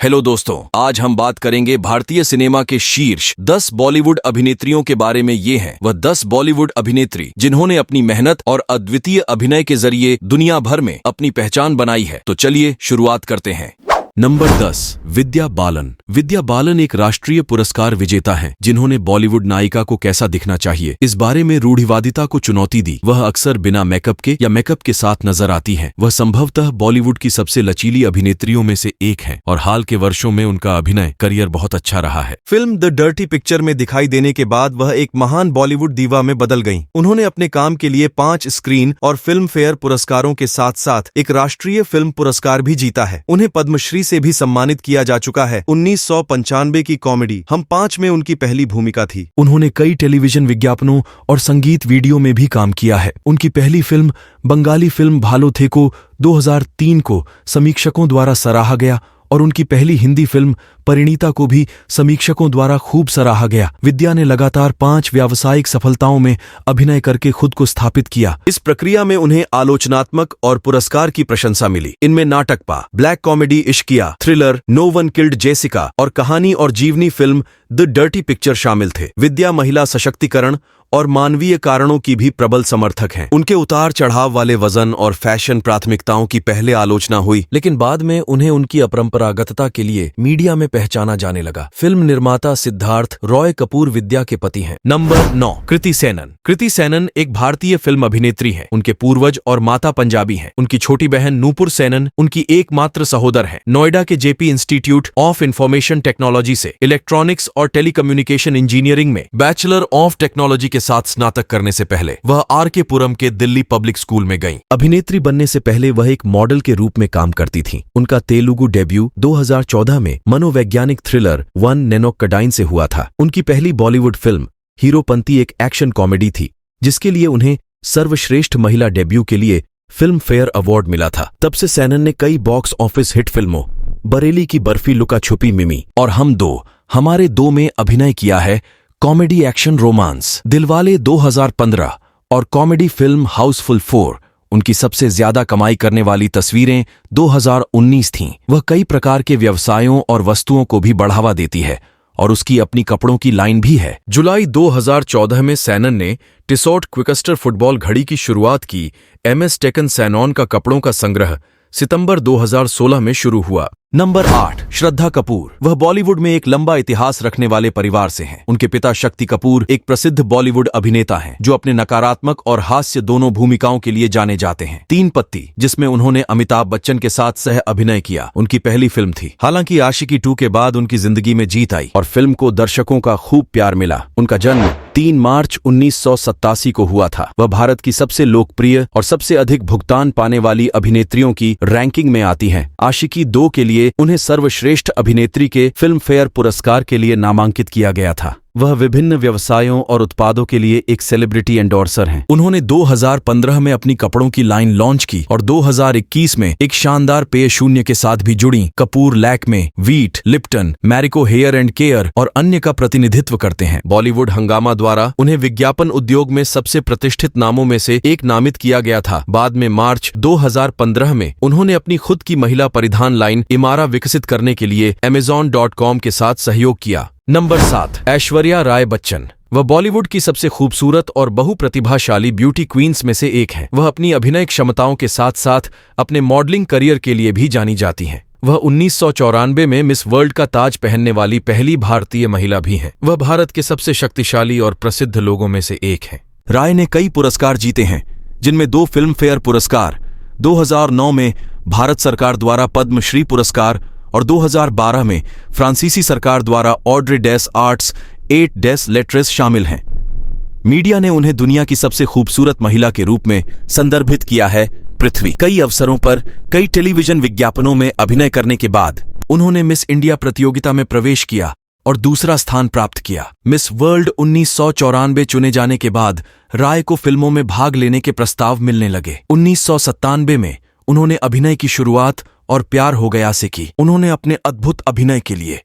Hello दोस्तों, आज हम बात करेंगे भारतीय सिनेमा के शीर्ष 10 बॉलीवुड अभिनेत्रियों के बारे में। ये हैं वह 10 बॉलीवुड अभिनेत्री जिन्होंने अपनी मेहनत और अद्वितीय अभिनय के जरिए दुनिया भर में अपनी पहचान बनाई है। तो चलिए शुरुआत करते हैं। नंबर 10, विद्या बालन। विद्या बालन एक राष्ट्रीय पुरस्कार विजेता हैं, जिन्होंने बॉलीवुड नायिका को कैसा दिखना चाहिए इस बारे में रूढ़िवादिता को चुनौती दी। वह अक्सर बिना मेकअप के या मेकअप के साथ नजर आती हैं। वह संभवतः बॉलीवुड की सबसे लचीली अभिनेत्रियों में से एक हैं और हाल के वर्षों में उनका अभिनय करियर बहुत अच्छा रहा है। फिल्म द डर्टी पिक्चर में दिखाई देने के बाद वह एक महान बॉलीवुड दीवा में बदल गईं। उन्होंने अपने काम के लिए 5 स्क्रीन और फिल्म फेयर पुरस्कारों के साथ साथ एक राष्ट्रीय फिल्म पुरस्कार भी जीता है। उन्हें पद्मश्री से भी सम्मानित किया जा चुका है। 1995 की कॉमेडी हम 5 में उनकी पहली भूमिका थी। उन्होंने कई टेलीविजन विज्ञापनों और संगीत वीडियो में भी काम किया है। उनकी पहली फिल्म बंगाली फिल्म भालो थे को 2003 को समीक्षकों द्वारा सराहा गया और उनकी पहली हिंदी फिल्म परिणीता को भी समीक्षकों द्वारा खूब सराहा गया। विद्या ने लगातार 5 व्यावसायिक सफलताओं में अभिनय करके खुद को स्थापित किया। इस प्रक्रिया में उन्हें आलोचनात्मक और पुरस्कार की प्रशंसा मिली। इनमें नाटक Paa, black comedy Ishqiya, thriller no one killed Jessica और कहानी और जीवनी फिल्म द डर्टी पिक्चर शामिल थे। विद्या महिला सशक्तिकरण और मानवीय कारणों की भी प्रबल समर्थक हैं। उनके उतार चढ़ाव वाले वजन और फैशन प्राथमिकताओं की पहले आलोचना हुई, लेकिन बाद में उन्हें उनकी अपरंपरागतता के लिए मीडिया में पहचाना जाने लगा। फिल्म निर्माता सिद्धार्थ रॉय कपूर विद्या के पति हैं। नंबर 9, कृति सेनन। कृति सेनन एक भारतीय फिल्म अभिनेत्री हैं। उनके पूर्वज और माता पंजाबी हैं। उनकी छोटी बहन नूपुर सेनन उनकी एकमात्र सहोदर है। नोएडा के JP institute of information technology से इलेक्ट्रॉनिक्स और टेलीकम्युनिकेशन इंजीनियरिंग में बैचलर ऑफ टेक्नोलॉजी के साथ स्नातक करने से पहले वह आर.के. पुरम के दिल्ली पब्लिक स्कूल में गईं। अभिनेत्री बनने से पहले वह एक मॉडल के रूप में काम करती थीं। उनका तेलुगु डेब्यू 2014 में मनोवैज्ञानिक थ्रिलर वन नेनोक्कडाइन से हुआ था। उनकी पहली बॉलीवुड फिल्म हीरोपंती एक एक्शन कॉमेडी थी, जिसके लिए उन्हें सर्वश्रेष्ठ महिला डेब्यू के लिए फिल्म फेयर अवार्ड मिला था। तब से सेनन ने कई बॉक्स ऑफिस हिट फिल्मों बरेली की बर्फी, लुका छुपी, मिमी और हम दो हमारे दो में अभिनय किया है। कॉमेडी एक्शन रोमांस दिलवाले 2015 और कॉमेडी फिल्म हाउसफुल 4 उनकी सबसे ज्यादा कमाई करने वाली तस्वीरें 2019 थीं। वह कई प्रकार के व्यवसायों और वस्तुओं को भी बढ़ावा देती है और उसकी अपनी कपड़ों की लाइन भी है। जुलाई 2014 में सेनन ने टिसॉट क्विकस्टर फुटबॉल घड़ी की शुरुआत की। एमएस टेकन सैनॉन का कपड़ों का संग्रह सितंबर 2016 में शुरू हुआ। नंबर 8, श्रद्धा कपूर। वह बॉलीवुड में एक लंबा इतिहास रखने वाले परिवार से हैं। उनके पिता शक्ति कपूर एक प्रसिद्ध बॉलीवुड अभिनेता हैं, जो अपने नकारात्मक और हास्य दोनों भूमिकाओं के लिए जाने जाते हैं। 3 पत्ती, जिसमें उन्होंने अमिताभ बच्चन के साथ सह अभिनय किया, उनकी पहली फिल्म थी। हालांकि आशिकी 2 के बाद उनकी जिंदगी में जीत आई और फिल्म को दर्शकों का खूब प्यार मिला। उनका जन्म 3 मार्च 1987 को हुआ था। वह भारत की सबसे लोकप्रिय और सबसे अधिक भुगतान पाने वाली अभिनेत्रियों की रैंकिंग में आती हैं। आशिकी 2 के लिए उन्हें सर्वश्रेष्ठ अभिनेत्री के फिल्म फेयर पुरस्कार के लिए नामांकित किया गया था। वह विभिन्न व्यवसायों और उत्पादों के लिए एक सेलिब्रिटी एंडोर्सर हैं। उन्होंने 2015 में अपनी कपड़ों की लाइन लॉन्च की और 2021 में एक शानदार पेय शून्य के साथ भी जुड़ी। Kapoor Lakme, Veet, Lipton, Marico hair and care और अन्य का प्रतिनिधित्व करते हैं। बॉलीवुड हंगामा द्वारा उन्हें विज्ञापन उद्योग में सबसे प्रतिष्ठित नामों में से एक नामित किया गया था। बाद में मार्च 2015 में उन्होंने अपनी खुद की महिला परिधान लाइन इमारा विकसित करने के लिए Amazon.com के साथ सहयोग किया। नंबर 7, ऐश्वर्या राय बच्चन। वह बॉलीवुड की सबसे खूबसूरत और बहुप्रतिभाशाली ब्यूटी क्वींस में से एक हैं। वह अपनी अभिनय क्षमताओं के साथ साथ अपने मॉडलिंग करियर के लिए भी जानी जाती हैं। वह 1994 में मिस वर्ल्ड का ताज पहनने वाली पहली भारतीय महिला भी हैं। वह भारत के सबसे शक्तिशाली और प्रसिद्ध लोगों में से एक हैं। राय ने कई पुरस्कार जीते हैं, जिनमें 2 फिल्म फेयर पुरस्कार, 2009 में भारत सरकार द्वारा पद्मश्री पुरस्कार और 2012 में फ्रांसीसी सरकार द्वारा ऑड्रे डेस आर्ट्स 8 डेस लेट्रेस शामिल हैं। मीडिया ने उन्हें दुनिया की सबसे खूबसूरत महिला के रूप में संदर्भित किया है। पृथ्वी कई अवसरों पर कई टेलीविजन विज्ञापनों में अभिनय करने के बाद उन्होंने मिस इंडिया प्रतियोगिता में प्रवेश किया और दूसरा स्थान प्राप्त किया। मिस वर्ल्ड 1994 चुने जाने के बाद राय को फिल्मों में भाग लेने के प्रस्ताव मिलने लगे। 1997 में उन्होंने अभिनय की शुरुआत और प्यार हो गया से की। उन्होंने अपने अद्भुत अभिनय के लिए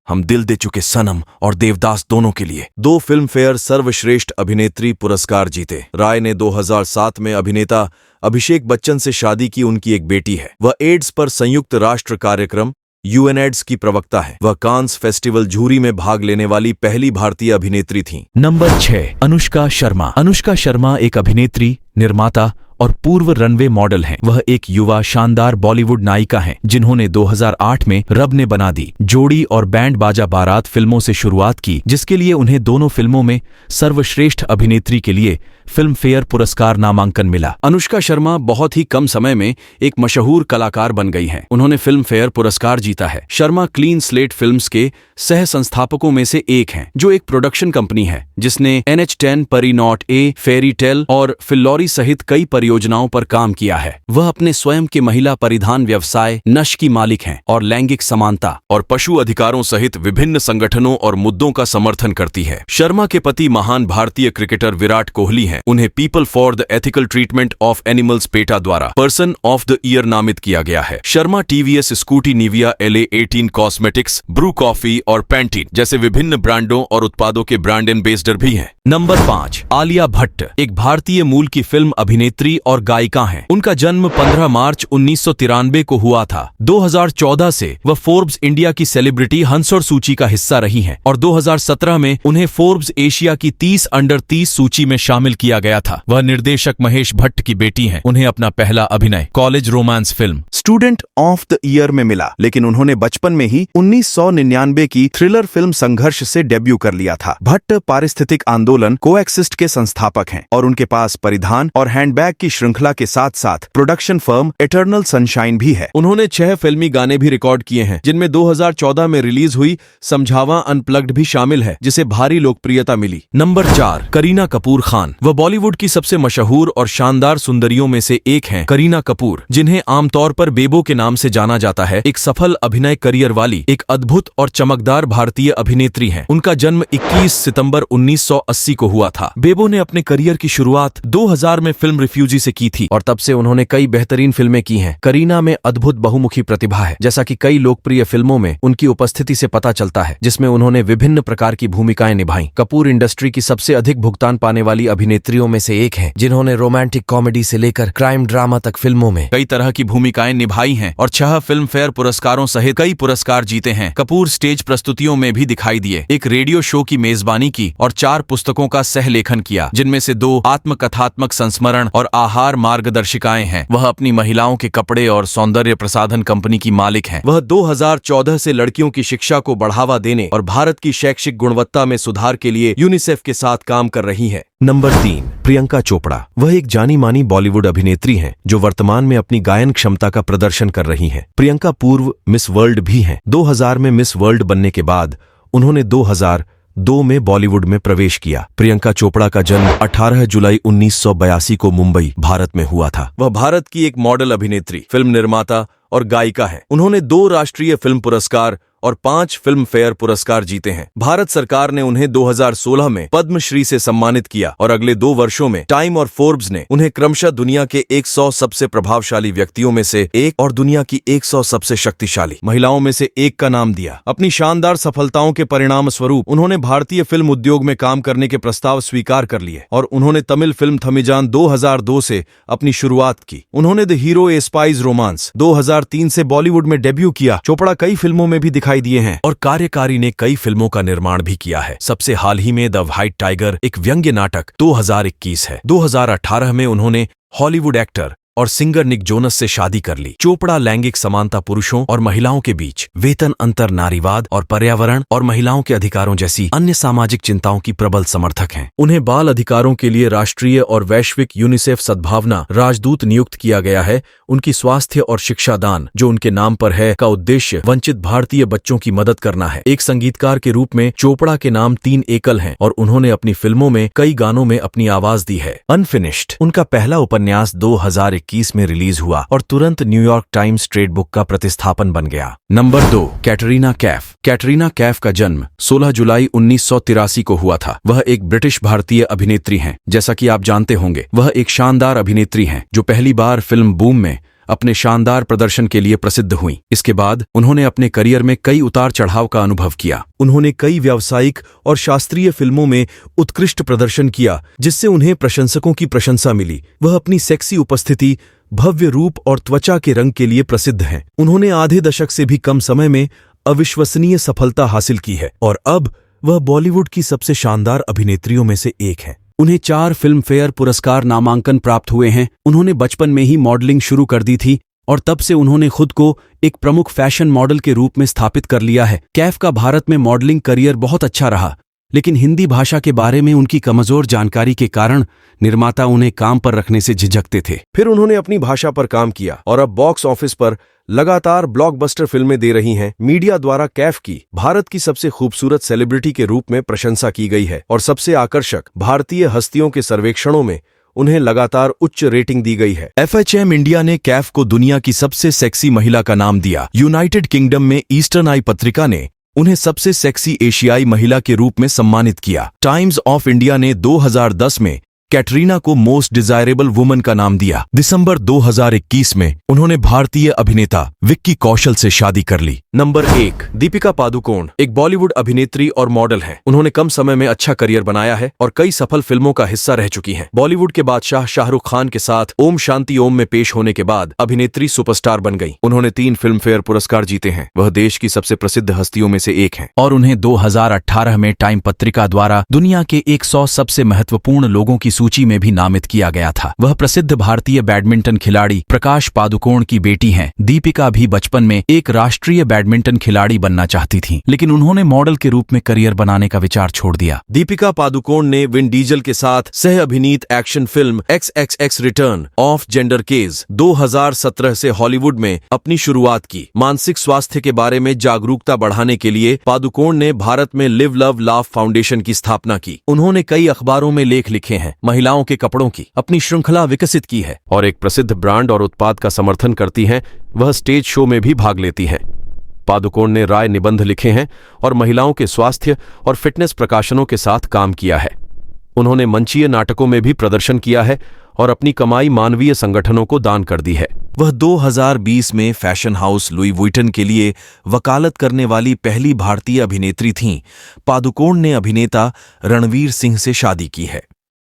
हम दिल दे चुके सनम और देवदास दोनों के लिए 2 फिल्म फेयर सर्वश्रेष्ठ अभिनेत्री पुरस्कार जीते। राय ने 2007 में अभिनेता अभिषेक बच्चन से शादी की। उनकी एक बेटी है। वह एड्स पर संयुक्त राष्ट्र कार्यक्रम यूएनएड्स की प्रवक्ता हैं। वह कांस फेस्टिवल जूरी में भाग लेने वाली पहली भारतीय अभिनेत्री थीं। नंबर 6, अनुष्का शर्मा। अनुष्का शर्मा एक अभिनेत्री, निर्माता और पूर्व रनवे मॉडल हैं। वह एक युवा शानदार बॉलीवुड नायिका हैं, जिन्होंने 2008 में रब ने बना दी, जोड़ी और बैंड बाजा बारात फिल्मों से शुरुआत की, जिसके लिए उन्हें दोनों फिल्मों में सर्वश्रेष्ठ अभिनेत्री के लिए फिल्म फेयर पुरस्कार नामांकन मिला। अनुष्का शर्मा बहुत ही कम समय में एक मशहूर कलाकार बन गई हैं। उन्होंने फिल्म फेयर पुरस्कार जीता है। शर्मा क्लीन स्लेट फिल्म्स के सह संस्थापकों में से एक हैं, जो एक प्रोडक्शन कंपनी है जिसने NH10, परी नॉट ए, फेरी टेल और फिल्लौरी सहित कई परियोजनाओं पर काम किया है। वह अपने स्वयं के महिला परिधान व्यवसाय नश की मालिक हैं और लैंगिक समानता और पशु अधिकारों सहित विभिन्न संगठनों और मुद्दों का समर्थन करती है। शर्मा के पति महान भारतीय क्रिकेटर विराट कोहली हैं। उन्हें People for the Ethical Treatment of Animals PETA द्वारा पर्सन ऑफ द ईयर नामित किया गया है। Sharma TVS Scooty, Nivea, LA18 cosmetics, Bru coffee और पैंटीन जैसे विभिन्न ब्रांडों और उत्पादों के ब्रांड एम्बेसडर भी हैं। नंबर 5, आलिया भट्ट। एक भारतीय मूल की फिल्म अभिनेत्री और गायिका हैं। उनका जन्म 15 मार्च 1993 को हुआ था। 2014 से वह फोर्ब्स इंडिया की सेलिब्रिटी हंसोर सूची का हिस्सा रही हैं और 2017 में उन्हें फोर्ब्स एशिया की 30 अंडर 30 सूची में शामिल किया गया था। वह निर्देशक महेश भट्ट की बेटी हैं। उन्हें अपना पहला अभिनय college romance film student of the year में मिला, लेकिन उन्होंने बचपन में ही 1999 की थ्रिलर फिल्म संघर्ष से डेब्यू कर लिया था। भट्ट पारिस्थितिक आंदोलन कोएक्सिस्ट के संस्थापक हैं और उनके पास परिधान और हैंडबैग की श्रृंखला के साथ साथ प्रोडक्शन फर्म इटर्नल सनशाइन भी है। उन्होंने 6 फिल्मी गाने भी रिकॉर्ड किए हैं, जिनमें 2014 में रिलीज हुई समझावा अनप्लग्ड भी शामिल है, जिसे भारी लोकप्रियता मिली। नंबर 4, करीना कपूर खान। वह बॉलीवुड की सबसे मशहूर और शानदार सुंदरियों में से एक हैं। करीना कपूर, जिन्हें आमतौर पर बेबो के नाम से जाना जाता है, एक सफल अभिनय करियर वाली एक अद्भुत और चमकदार भारतीय अभिनेत्री हैं। उनका जन्म 21 सितंबर 1980 को हुआ था। बेबो ने अपने करियर की शुरुआत 2000 में फिल्म रिफ्यूजी से की थी और तब से उन्होंने कई बेहतरीन फिल्में की हैं। करीना में अद्भुत बहुमुखी प्रतिभा है, जैसा कि कई लोकप्रिय फिल्मों में उनकी उपस्थिति से पता चलता है, जिसमें उन्होंने विभिन्न प्रकार की भूमिकाएं निभाई। कपूर इंडस्ट्री की सबसे अधिक भुगतान पाने वाली अभिनेत्रियों में से एक हैं, जिन्होंने रोमांटिक कॉमेडी से लेकर क्राइम ड्रामा तक फिल्मों में कई तरह की भूमिकाएं निभाई हैं और 6 फिल्म फेयर पुरस्कारों सहित कई पुरस्कार जीते हैं। कपूर स्टेज प्रस्तुतियों में भी दिखाई दिए, एक रेडियो शो की मेजबानी की और 4 पुस्तकों का सह लेखन किया, जिनमें से 2 आत्मकथात्मक संस्मरण और आहार मार्गदर्शिकाएं हैं। वह अपनी महिलाओं के कपड़े और सौंदर्य प्रसाधन कंपनी की मालिक हैं। वह 2014 से लड़कियों की शिक्षा को बढ़ावा देने और भारत की शैक्षिक गुणवत्ता में सुधार के लिए यूनिसेफ के साथ काम कर रही है। नंबर 3, प्रियंका चोपड़ा। वह एक जानी मानी बॉलीवुड अभिनेत्री हैं, जो वर्तमान में अपनी गायन क्षमता का प्रदर्शन कर रही हैं। प्रियंका पूर्व मिस वर्ल्ड भी हैं। 2000 में मिस वर्ल्ड बनने के बाद उन्होंने 2002 में बॉलीवुड में प्रवेश किया। प्रियंका चोपड़ा का जन्म 18 जुलाई 1982 को मुंबई, भारत में हुआ था। वह भारत की एक मॉडल अभिनेत्री, फिल्म निर्माता और गायिका है। उन्होंने 2 राष्ट्रीय फिल्म पुरस्कार और 5 फिल्म फेयर पुरस्कार जीते हैं। भारत सरकार ने उन्हें 2016 में पद्मश्री से सम्मानित किया और अगले 2 वर्षों में टाइम और फोर्ब्स ने उन्हें क्रमशः दुनिया के 100 सबसे प्रभावशाली व्यक्तियों में से एक और दुनिया की 100 सबसे शक्तिशाली महिलाओं में से एक का नाम दिया। अपनी शानदार सफलताओं के परिणाम स्वरूप उन्होंने भारतीय फिल्म उद्योग में काम करने के प्रस्ताव स्वीकार कर लिए और उन्होंने तमिल फिल्म थमिजान 2002 से अपनी शुरुआत की। उन्होंने the hero A spies romance 2003 से बॉलीवुड में डेब्यू किया। चोपड़ा कई फिल्मों में भी दिखाई दिए हैं और कार्यकारी ने कई फिल्मों का निर्माण भी किया है। सबसे हाल ही में द व्हाइट टाइगर एक व्यंग्य नाटक 2021 है। 2018 में उन्होंने हॉलीवुड एक्टर और सिंगर निक जोनस से शादी कर ली। चोपड़ा लैंगिक समानता, पुरुषों और महिलाओं के बीच वेतन अंतर, नारीवाद और पर्यावरण और महिलाओं के अधिकारों जैसी अन्य सामाजिक चिंताओं की प्रबल समर्थक हैं। उन्हें बाल अधिकारों के लिए राष्ट्रीय और वैश्विक यूनिसेफ सद्भावना राजदूत नियुक्त किया गया है। उनकी स्वास्थ्य और शिक्षा दान, जो उनके नाम पर है, का उद्देश्य वंचित भारतीय बच्चों की मदद करना है। एक संगीतकार के रूप में चोपड़ा के नाम 3 एकल हैं और उन्होंने अपनी फिल्मों में कई गानों में अपनी आवाज दी है। अनफिनिश्ड उनका पहला उपन्यास 2021 में रिलीज हुआ और तुरंत न्यूयॉर्क टाइम्स ट्रेड बुक का प्रतिस्थापन बन गया। नंबर 2, कैटरीना कैफ। कैटरीना कैफ का जन्म 16 जुलाई 1983 को हुआ था। वह एक ब्रिटिश भारतीय अभिनेत्री हैं। जैसा कि आप जानते होंगे, वह एक शानदार अभिनेत्री हैं जो पहली बार फिल्म बूम में अपने शानदार प्रदर्शन के लिए प्रसिद्ध हुई। इसके बाद उन्होंने अपने करियर में कई उतार चढ़ाव का अनुभव किया। उन्होंने कई व्यावसायिक और शास्त्रीय फिल्मों में उत्कृष्ट प्रदर्शन किया, जिससे उन्हें प्रशंसकों की प्रशंसा मिली। वह अपनी सेक्सी उपस्थिति, भव्य रूप और त्वचा के रंग के लिए प्रसिद्ध हैं। उन्होंने आधे दशक से भी कम समय में अविश्वसनीय सफलता हासिल की है और अब वह बॉलीवुड की सबसे शानदार अभिनेत्रियों में से एक हैं। उन्हें 4 फिल्म फेयर पुरस्कार नामांकन प्राप्त हुए हैं। उन्होंने बचपन में ही मॉडलिंग शुरू कर दी थी और तब से उन्होंने खुद को एक प्रमुख फैशन मॉडल के रूप में स्थापित कर लिया है। कैफ का भारत में मॉडलिंग करियर बहुत अच्छा रहा, लेकिन हिंदी भाषा के बारे में उनकी कमजोर जानकारी के कारण निर्माता उन्हें काम पर रखने से झिझकते थे। फिर उन्होंने अपनी भाषा पर काम किया और अब बॉक्स ऑफिस पर लगातार ब्लॉकबस्टर फिल्में दे रही हैं। मीडिया द्वारा कैफ की भारत की सबसे खूबसूरत सेलिब्रिटी के रूप में प्रशंसा की गई है और सबसे आकर्षक भारतीय हस्तियों के सर्वेक्षणों में उन्हें लगातार उच्च रेटिंग दी गई है। FHM इंडिया ने कैफ को दुनिया की सबसे सेक्सी महिला का नाम दिया। यूनाइटेड किंगडम में ईस्टर्न आई पत्रिका ने उन्हें सबसे सेक्सी एशियाई महिला के रूप में सम्मानित किया। टाइम्स ऑफ इंडिया ने 2010 में कैटरीना को मोस्ट डिजायरेबल वुमन का नाम दिया। दिसंबर 2021 में उन्होंने भारतीय अभिनेता विक्की कौशल से शादी कर ली। नंबर 1, दीपिका पादुकोण एक बॉलीवुड अभिनेत्री और मॉडल हैं। उन्होंने कम समय में अच्छा करियर बनाया है और कई सफल फिल्मों का हिस्सा रह चुकी हैं। बॉलीवुड के बादशाह शाहरुख खान के साथ ओम शांति ओम में पेश होने के बाद अभिनेत्री सुपरस्टार बन गई। उन्होंने 3 फिल्म फेयर पुरस्कार जीते हैं। वह देश की सबसे प्रसिद्ध हस्तियों में से एक हैं और उन्हें 2018 में टाइम पत्रिका द्वारा दुनिया के 100 सबसे महत्वपूर्ण लोगों की सूची में भी नामित किया गया था। वह प्रसिद्ध भारतीय बैडमिंटन खिलाड़ी प्रकाश पादुकोण की बेटी हैं। दीपिका भी बचपन में एक राष्ट्रीय बैडमिंटन खिलाड़ी बनना चाहती थीं, लेकिन उन्होंने मॉडल के रूप में करियर बनाने का विचार छोड़ दिया। दीपिका पादुकोण ने विन डीजल के साथ सह अभिनीत action film XXX return of Xander Cage 2017 से हॉलीवुड में अपनी शुरुआत की। मानसिक स्वास्थ्य के बारे में जागरूकता बढ़ाने के लिए पादुकोण ने भारत में लिव लव लाफ फाउंडेशन की स्थापना की। उन्होंने कई अखबारों में लेख लिखे हैं, महिलाओं के कपड़ों की अपनी श्रृंखला विकसित की है और एक प्रसिद्ध ब्रांड और उत्पाद का समर्थन करती हैं। वह स्टेज शो में भी भाग लेती हैं। पादुकोण ने राय निबंध लिखे हैं और महिलाओं के स्वास्थ्य और फिटनेस प्रकाशनों के साथ काम किया है। उन्होंने मंचीय नाटकों में भी प्रदर्शन किया है और अपनी कमाई मानवीय संगठनों को दान कर दी है। वह 2020 में फैशन हाउस लुई वुइटन के लिए वकालत करने वाली पहली भारतीय अभिनेत्री थीं। पादुकोण ने अभिनेता रणवीर सिंह से शादी की है।